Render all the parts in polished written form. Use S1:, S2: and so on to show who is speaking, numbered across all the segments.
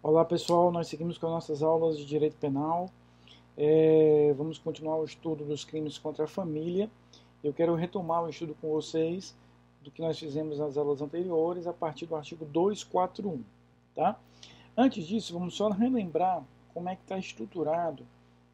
S1: Olá pessoal, nós seguimos com as nossas aulas de Direito Penal. Vamos continuar o estudo dos crimes contra a família. Eu quero retomar o estudo com vocês do que nós fizemos nas aulas anteriores a partir do artigo 241. Tá? Antes disso, vamos só relembrar como é que está estruturado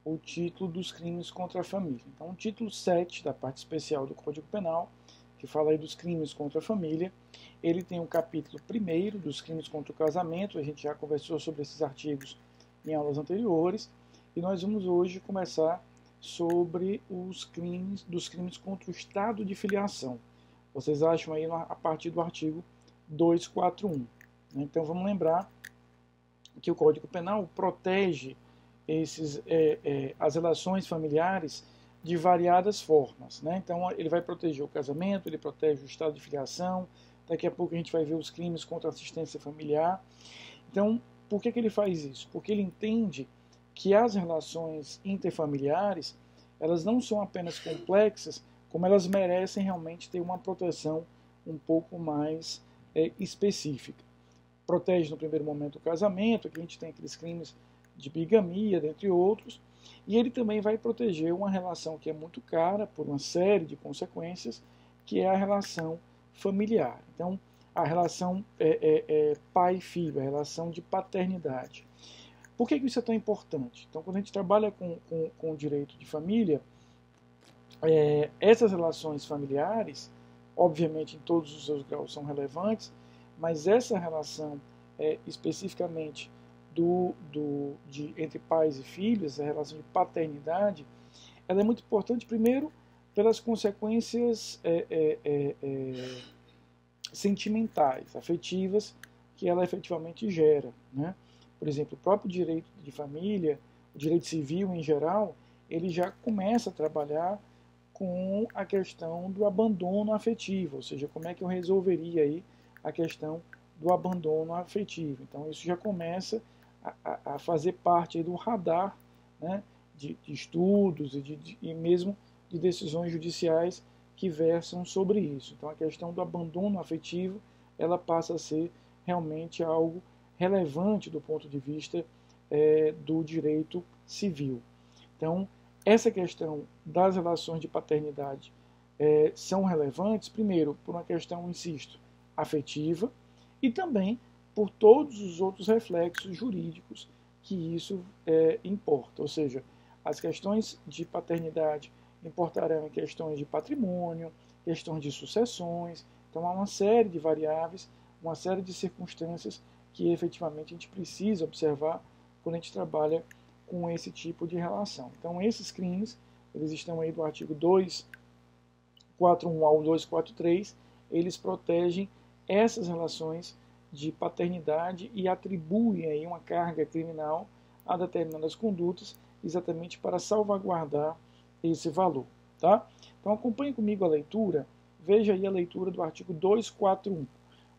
S1: o título dos crimes contra a família. Então, o título 7 da parte especial do Código Penal, que fala aí dos crimes contra a família, ele tem o capítulo 1º dos crimes contra o casamento. A gente já conversou sobre esses artigos em aulas anteriores, e nós vamos hoje começar sobre os crimes contra o estado de filiação. Vocês acham aí a partir do artigo 241. Então vamos lembrar que o Código Penal protege as relações familiares de variadas formas. Então ele vai proteger o casamento, ele protege o estado de filiação. Daqui a pouco a gente vai ver os crimes contra a assistência familiar. Então, por que ele faz isso? Porque ele entende que as relações interfamiliares, elas não são apenas complexas, como elas merecem realmente ter uma proteção um pouco mais específica. Protege no primeiro momento o casamento, aqui a gente tem aqueles crimes de bigamia, dentre outros, e ele também vai proteger uma relação que é muito cara, por uma série de consequências, que é a relação familiar. Então, a relação pai-filho, a relação de paternidade. Por que isso é tão importante? Então, quando a gente trabalha com o direito de família, essas relações familiares, obviamente em todos os seus graus são relevantes, mas essa relação especificamente entre pais e filhos, a relação de paternidade, ela é muito importante, primeiro, pelas consequências sentimentais, afetivas, que ela efetivamente gera. Por exemplo, o próprio direito de família, o direito civil em geral, ele já começa a trabalhar com a questão do abandono afetivo, ou seja, como é que eu resolveria aí a questão do abandono afetivo. Então isso já começa a fazer parte aí do radar, de estudos e mesmo de decisões judiciais que versam sobre isso. Então a questão do abandono afetivo, ela passa a ser realmente algo relevante do ponto de vista do direito civil. Então essa questão das relações de paternidade são relevantes, primeiro, por uma questão, insisto, afetiva, e também por todos os outros reflexos jurídicos que isso importa. Ou seja, as questões de paternidade importarão em questões de patrimônio, questões de sucessões. Então há uma série de variáveis, uma série de circunstâncias que efetivamente a gente precisa observar quando a gente trabalha com esse tipo de relação. Então esses crimes, eles estão aí do artigo 241 ao 243, eles protegem essas relações de paternidade e atribuem aí uma carga criminal a determinadas condutas, exatamente para salvaguardar esse valor. Tá? Então acompanhe comigo a leitura, veja aí a leitura do artigo 241.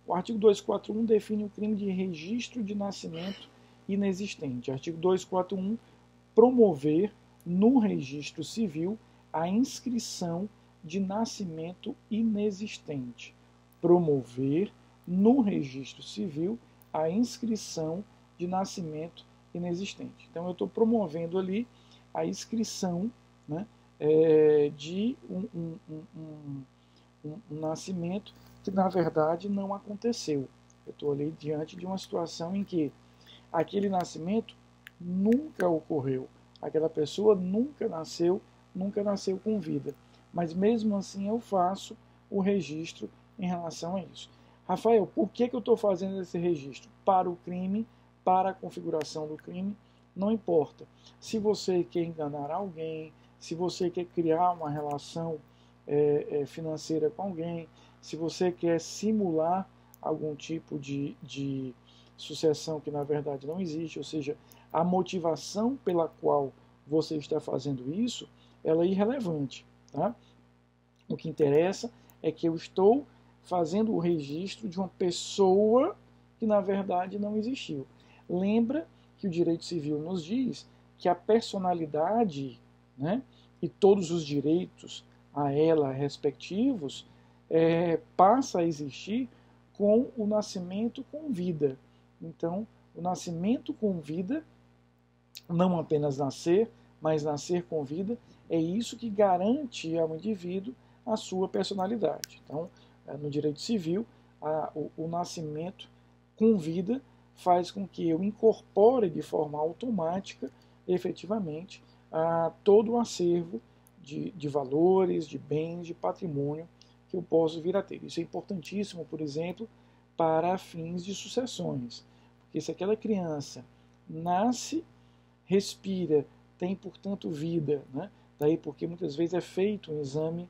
S1: O artigo 241 define o crime de registro de nascimento inexistente. Artigo 241, promover no registro civil a inscrição de nascimento inexistente. Promover no registro civil a inscrição de nascimento inexistente. Então eu estou promovendo ali a inscrição de um nascimento que na verdade não aconteceu. Eu estou ali diante de uma situação em que aquele nascimento nunca ocorreu, aquela pessoa nunca nasceu com vida, mas mesmo assim eu faço o registro em relação a isso. Rafael, por que eu estou fazendo esse registro? Para o crime, para a configuração do crime, não importa. Se você quer enganar alguém, se você quer criar uma relação financeira com alguém, se você quer simular algum tipo de sucessão que na verdade não existe, ou seja, a motivação pela qual você está fazendo isso, ela é irrelevante. Tá? O que interessa é que eu estou fazendo o registro de uma pessoa que na verdade não existiu. Lembra que o direito civil nos diz que a personalidade, e todos os direitos a ela respectivos passa a existir com o nascimento com vida. Então, O nascimento com vida, não apenas nascer, mas nascer com vida, é isso que garante ao indivíduo a sua personalidade. Então, no direito civil, o nascimento com vida faz com que eu incorpore de forma automática, efetivamente, todo o acervo de valores, de bens, de patrimônio que eu posso vir a ter. Isso é importantíssimo, por exemplo, para fins de sucessões. Porque se aquela criança nasce, respira, tem, portanto, vida, né? Daí porque muitas vezes é feito um exame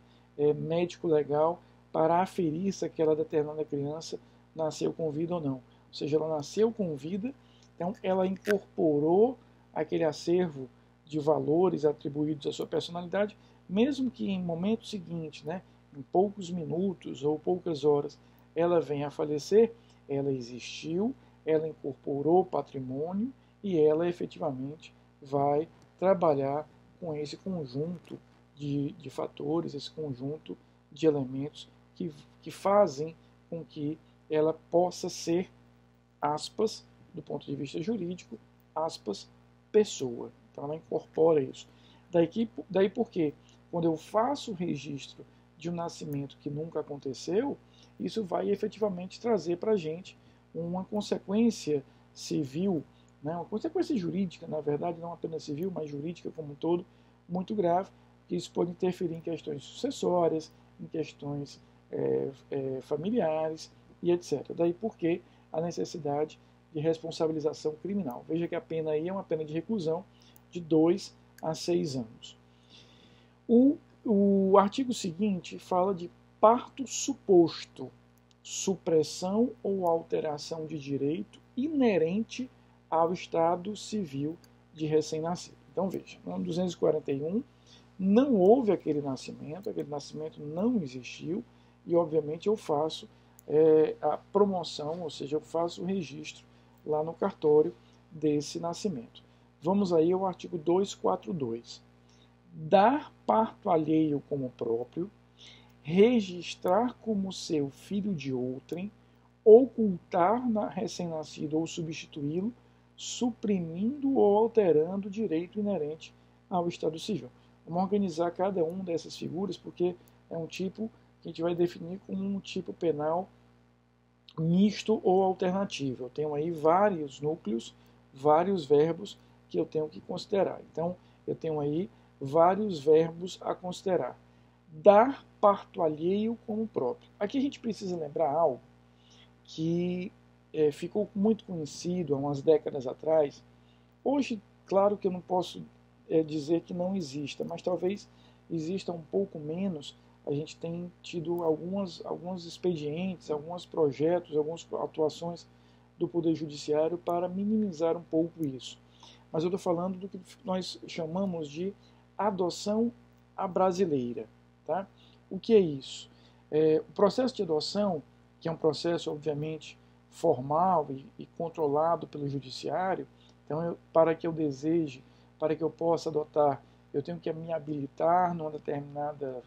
S1: médico legal para aferir se aquela determinada criança nasceu com vida ou não. Ou seja, ela nasceu com vida, então ela incorporou aquele acervo de valores atribuídos à sua personalidade, mesmo que em momento seguinte, né, em poucos minutos ou poucas horas, ela venha a falecer, ela existiu, ela incorporou patrimônio e ela efetivamente vai trabalhar com esse conjunto de fatores, esse conjunto de elementos que fazem com que ela possa ser, aspas, do ponto de vista jurídico, aspas, pessoa. Então ela incorpora isso. Daí porque quando eu faço o registro de um nascimento que nunca aconteceu, isso vai efetivamente trazer para a gente uma consequência civil, né, uma consequência jurídica, na verdade, não apenas civil, mas jurídica como um todo, muito grave, que isso pode interferir em questões sucessórias, em questões familiares e etc. Daí porque a necessidade de responsabilização criminal. Veja que a pena aí é uma pena de reclusão de 2 a 6 anos. O artigo seguinte fala de parto suposto, supressão ou alteração de direito inerente ao estado civil de recém-nascido. Então veja, no ano 241 não houve aquele nascimento não existiu e obviamente eu faço a promoção, ou seja, eu faço o registro lá no cartório desse nascimento. Vamos aí ao artigo 242. Dar parto alheio como próprio, registrar como seu filho de outrem, ocultar na recém-nascido ou substituí-lo, suprimindo ou alterando o direito inerente ao Estado Civil. Vamos organizar cada uma dessas figuras, porque é um tipo que a gente vai definir como um tipo penal misto ou alternativo. Eu tenho aí vários núcleos, vários verbos que eu tenho que considerar. Então, eu tenho aí vários verbos a considerar. Dar parto alheio como próprio. Aqui a gente precisa lembrar algo que ficou muito conhecido há umas décadas atrás. Hoje, claro que eu não posso dizer que não exista, mas talvez exista um pouco menos. A gente tem tido alguns expedientes, alguns projetos, algumas atuações do Poder Judiciário para minimizar um pouco isso. Mas eu estou falando do que nós chamamos de adoção à brasileira. Tá? O que é isso? O processo de adoção, que é um processo, obviamente, formal e controlado pelo Judiciário, então, para que eu deseje, para que eu possa adotar, eu tenho que me habilitar numa determinada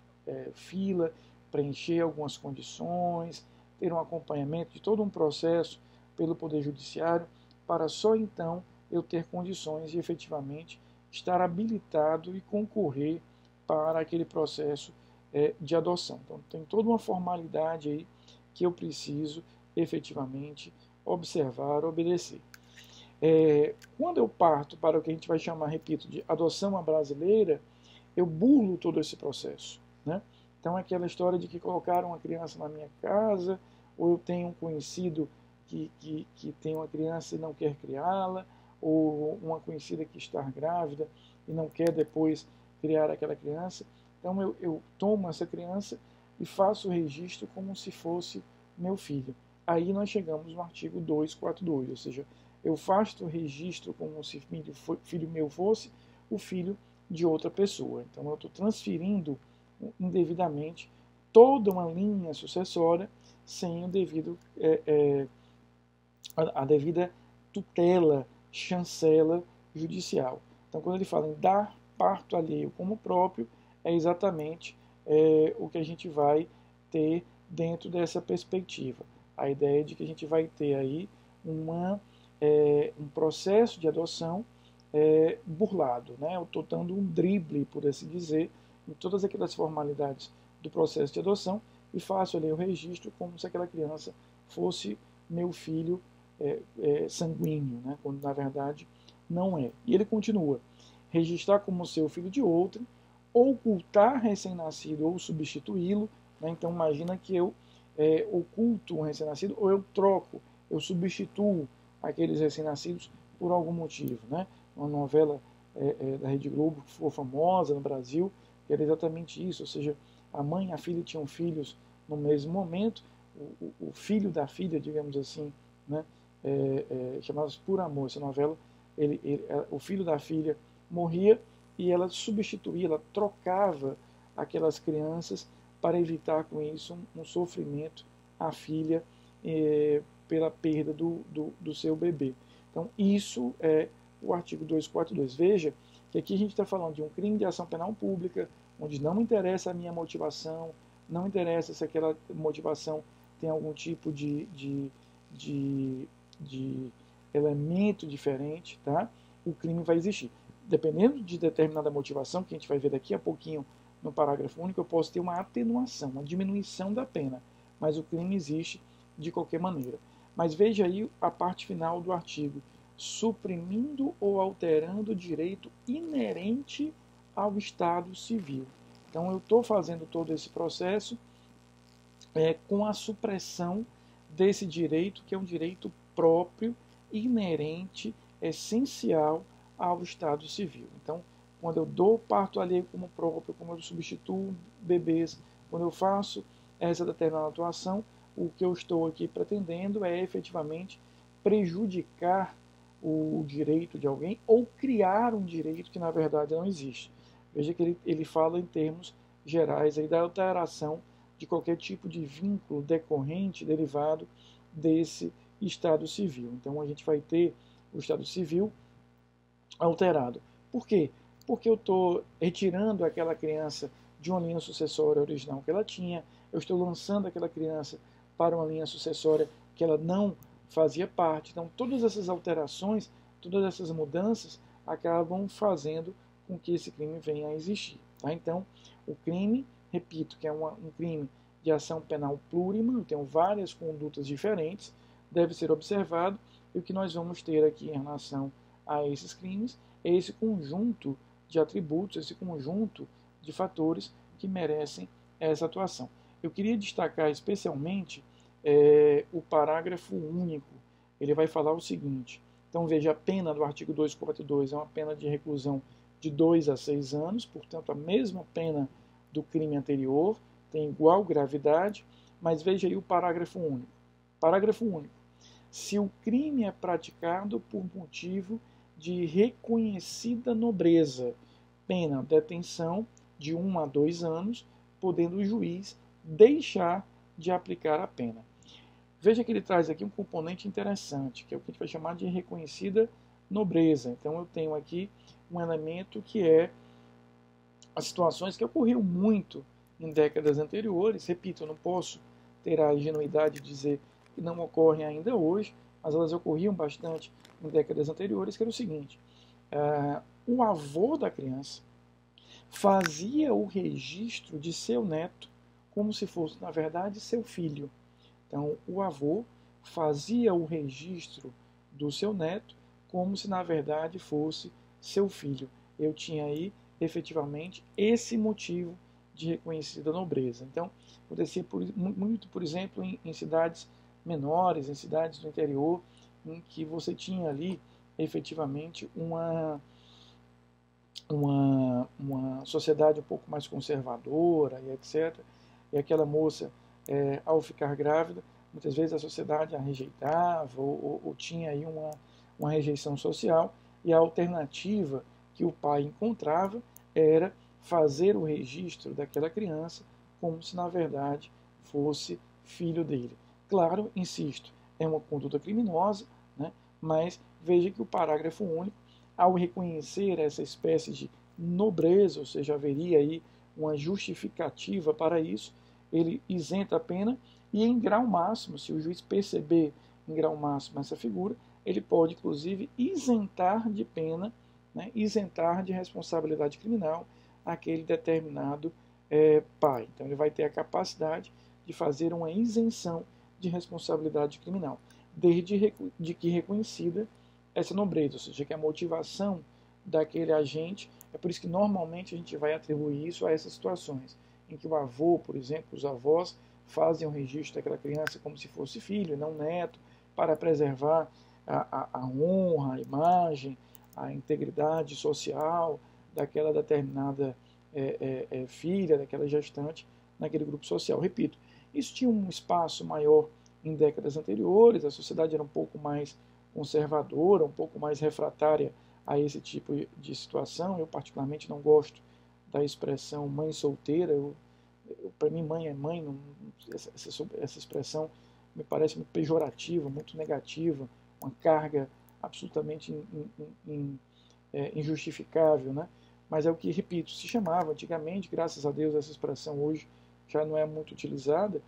S1: fila, preencher algumas condições, ter um acompanhamento de todo um processo pelo Poder Judiciário, para só então eu ter condições de efetivamente estar habilitado e concorrer para aquele processo de adoção. Então tem toda uma formalidade aí que eu preciso efetivamente observar, obedecer. Quando eu parto para o que a gente vai chamar, repito, de adoção à brasileira, eu burlo todo esse processo. Né? Então, aquela história de que colocaram uma criança na minha casa, ou eu tenho um conhecido que tem uma criança e não quer criá-la, ou uma conhecida que está grávida e não quer depois criar aquela criança. Então, eu tomo essa criança e faço o registro como se fosse meu filho. Aí nós chegamos no artigo 242, ou seja, eu faço o registro como se filho meu fosse o filho de outra pessoa. Então, eu estou transferindo indevidamente toda uma linha sucessória sem o devido, a devida tutela, chancela judicial. Então, quando ele fala em dar parto alheio como próprio, é exatamente o que a gente vai ter dentro dessa perspectiva. A ideia de que a gente vai ter aí uma um processo de adoção burlado, né? Eu estou dando um drible, por assim dizer, em todas aquelas formalidades do processo de adoção e faço ali o registro como se aquela criança fosse meu filho sanguíneo, né? Quando na verdade não é. E ele continua: registrar como seu filho de outro, ocultar recém-nascido ou substituí-lo, né? Então imagina que eu oculto um recém-nascido ou eu troco, eu substituo aqueles recém-nascidos por algum motivo, né? Uma novela da Rede Globo que ficou famosa no Brasil, que era exatamente isso, ou seja, a mãe e a filha tinham filhos no mesmo momento, o filho da filha, digamos assim, né? Chamados Por Amor, essa novela, o filho da filha morria e ela substituía, ela trocava aquelas crianças para evitar com isso um sofrimento à filha pela perda do seu bebê. Então, isso é o artigo 242. Veja que aqui a gente está falando de um crime de ação penal pública, onde não interessa a minha motivação, não interessa se aquela motivação tem algum tipo de elemento diferente, tá? O crime vai existir. Dependendo de determinada motivação, que a gente vai ver daqui a pouquinho no parágrafo único, eu posso ter uma atenuação, uma diminuição da pena, mas o crime existe de qualquer maneira. Mas veja aí a parte final do artigo: suprimindo ou alterando o direito inerente ao Estado civil. Então eu estou fazendo todo esse processo com a supressão desse direito, que é um direito próprio, inerente, essencial ao Estado civil. Então, quando eu dou parto alheio como próprio, quando eu substituo bebês, quando eu faço essa determinada atuação, o que eu estou aqui pretendendo é efetivamente prejudicar o direito de alguém ou criar um direito que na verdade não existe. Veja que ele fala em termos gerais aí da alteração de qualquer tipo de vínculo decorrente, derivado desse Estado civil. Então a gente vai ter o Estado civil alterado. Por quê? Porque eu estou retirando aquela criança de uma linha sucessória original que ela tinha, eu estou lançando aquela criança para uma linha sucessória que ela não fazia parte. Então, todas essas alterações, todas essas mudanças acabam fazendo com que esse crime venha a existir. Tá? Então, o crime, repito, que é um crime de ação penal plurima, eu tenho várias condutas diferentes, deve ser observado, e o que nós vamos ter aqui em relação a esses crimes é esse conjunto de atributos, esse conjunto de fatores que merecem essa atuação. Eu queria destacar especialmente o parágrafo único. Ele vai falar o seguinte: então veja, a pena do artigo 242 é uma pena de reclusão de 2 a 6 anos, portanto a mesma pena do crime anterior, tem igual gravidade, mas veja aí o parágrafo único. Parágrafo único: se o crime é praticado por motivo de reconhecida nobreza, pena detenção de 1 a 2 anos, podendo o juiz deixar de aplicar a pena. Veja que ele traz aqui um componente interessante, que é o que a gente vai chamar de reconhecida nobreza. Então eu tenho aqui um elemento que é as situações que ocorriam muito em décadas anteriores. Repito, eu não posso ter a ingenuidade de dizer que não ocorrem ainda hoje, mas elas ocorriam bastante em décadas anteriores, que era o seguinte: o avô da criança fazia o registro de seu neto como se fosse, na verdade, seu filho. Então, o avô fazia o registro do seu neto como se, na verdade, fosse seu filho. Eu tinha aí, efetivamente, esse motivo de reconhecida nobreza. Então, acontecia muito, por exemplo, em cidades menores, em cidades do interior, em que você tinha ali, efetivamente, uma sociedade um pouco mais conservadora e etc. E aquela moça, ao ficar grávida, muitas vezes a sociedade a rejeitava ou tinha aí uma rejeição social, e a alternativa que o pai encontrava era fazer o registro daquela criança como se na verdade fosse filho dele. Claro, insisto, é uma conduta criminosa, né? Mas veja que o parágrafo único, ao reconhecer essa espécie de nobreza, ou seja, haveria aí uma justificativa para isso, ele isenta a pena e, em grau máximo, se o juiz perceber em grau máximo essa figura, ele pode, inclusive, isentar de pena, né, isentar de responsabilidade criminal aquele determinado pai. Então, ele vai ter a capacidade de fazer uma isenção de responsabilidade criminal, desde de que reconhecida essa nobreza, ou seja, que a motivação daquele agente, é por isso que normalmente a gente vai atribuir isso a essas situações, em que o avô, por exemplo, os avós fazem o registro daquela criança como se fosse filho e não neto, para preservar a honra, a imagem, a integridade social daquela determinada filha, daquela gestante naquele grupo social. Repito, isso tinha um espaço maior em décadas anteriores, a sociedade era um pouco mais conservadora, um pouco mais refratária a esse tipo de situação. Eu particularmente não gosto da expressão mãe solteira. Para mim, mãe é mãe. Não, essa expressão me parece muito pejorativa, muito negativa, uma carga absolutamente injustificável, né? Mas é o que, repito, se chamava antigamente, graças a Deus essa expressão hoje já não é muito utilizada,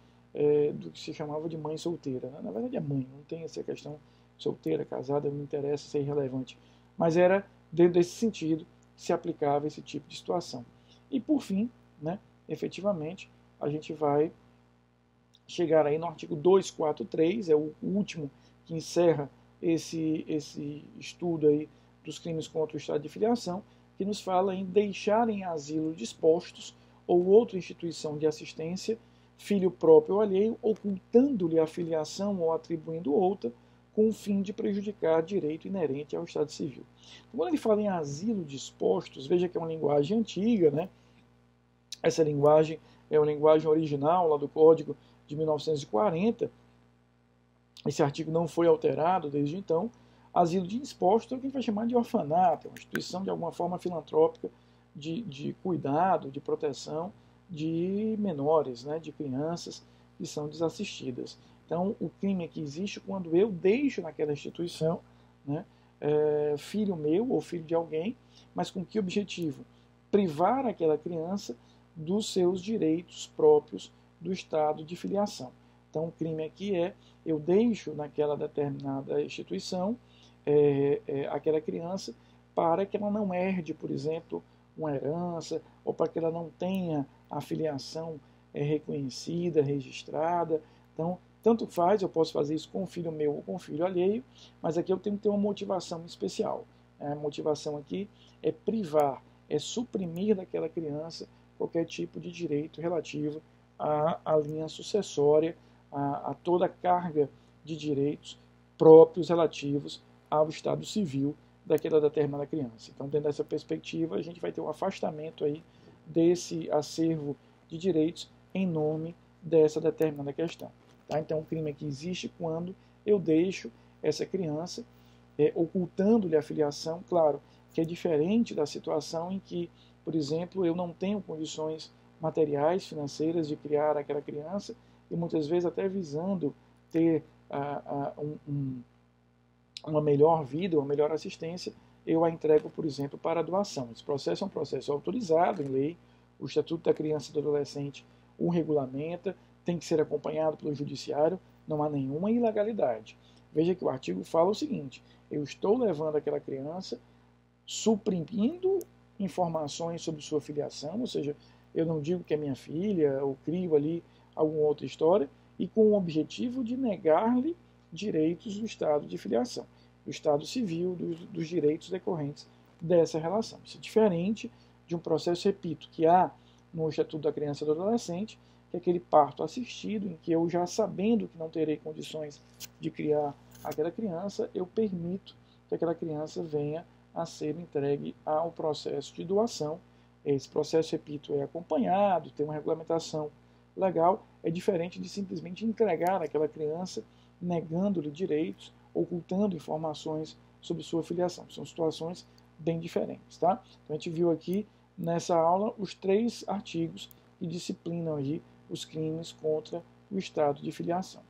S1: do que se chamava de mãe solteira, né? Na verdade é mãe, não tem essa questão solteira, casada, não interessa, isso é irrelevante. Mas era dentro desse sentido que se aplicava esse tipo de situação. E por fim, né, efetivamente, a gente vai chegar aí no artigo 243, é o último que encerra esse estudo aí dos crimes contra o estado de filiação, que nos fala em deixar em asilo dispostos ou outra instituição de assistência filho próprio ou alheio, ocultando-lhe a filiação ou atribuindo outra, com o fim de prejudicar direito inerente ao Estado Civil. Então, quando ele fala em asilo dispostos, veja que é uma linguagem antiga, né? Essa linguagem é uma linguagem original lá do Código de 1940. Esse artigo não foi alterado desde então. Asilo disposto é o que a gente vai chamar de orfanato, uma instituição de alguma forma filantrópica de cuidado, de proteção de menores, né, de crianças que são desassistidas. Então, o crime é que existe quando eu deixo naquela instituição, né, filho meu ou filho de alguém, mas com que objetivo? Privar aquela criança dos seus direitos próprios do estado de filiação. Então, o crime aqui é eu deixo naquela determinada instituição aquela criança para que ela não herde, por exemplo, uma herança, ou para que ela não tenha a filiação reconhecida, registrada. Então, tanto faz, eu posso fazer isso com um filho meu ou com um filho alheio, mas aqui eu tenho que ter uma motivação especial. A motivação aqui é privar, é suprimir daquela criança qualquer tipo de direito relativo à linha sucessória, a toda a carga de direitos próprios relativos ao estado civil daquela determinada criança. Então, dentro dessa perspectiva, a gente vai ter um afastamento aí desse acervo de direitos em nome dessa determinada questão. Tá? Então, o crime aqui existe quando eu deixo essa criança ocultando-lhe a filiação, claro, que é diferente da situação em que, por exemplo, eu não tenho condições materiais, financeiras de criar aquela criança e muitas vezes até visando ter uma melhor vida, uma melhor assistência, eu a entrego, por exemplo, para a doação. Esse processo é um processo autorizado em lei, o Estatuto da Criança e do Adolescente o regulamenta, tem que ser acompanhado pelo Judiciário, não há nenhuma ilegalidade. Veja que o artigo fala o seguinte: eu estou levando aquela criança, suprimindo informações sobre sua filiação, ou seja, eu não digo que é minha filha, eu crio ali alguma outra história, e com o objetivo de negar-lhe direitos do estado de filiação, do estado civil, dos direitos decorrentes dessa relação. Isso é diferente de um processo, repito, que há no Estatuto da Criança e do Adolescente, que é aquele parto assistido, em que eu já sabendo que não terei condições de criar aquela criança, eu permito que aquela criança venha a ser entregue ao processo de doação. Esse processo, repito, é acompanhado, tem uma regulamentação legal, é diferente de simplesmente entregar aquela criança negando-lhe direitos, ocultando informações sobre sua filiação. São situações bem diferentes, tá? Então a gente viu aqui nessa aula os 3 artigos que disciplinam aí os crimes contra o estado de filiação.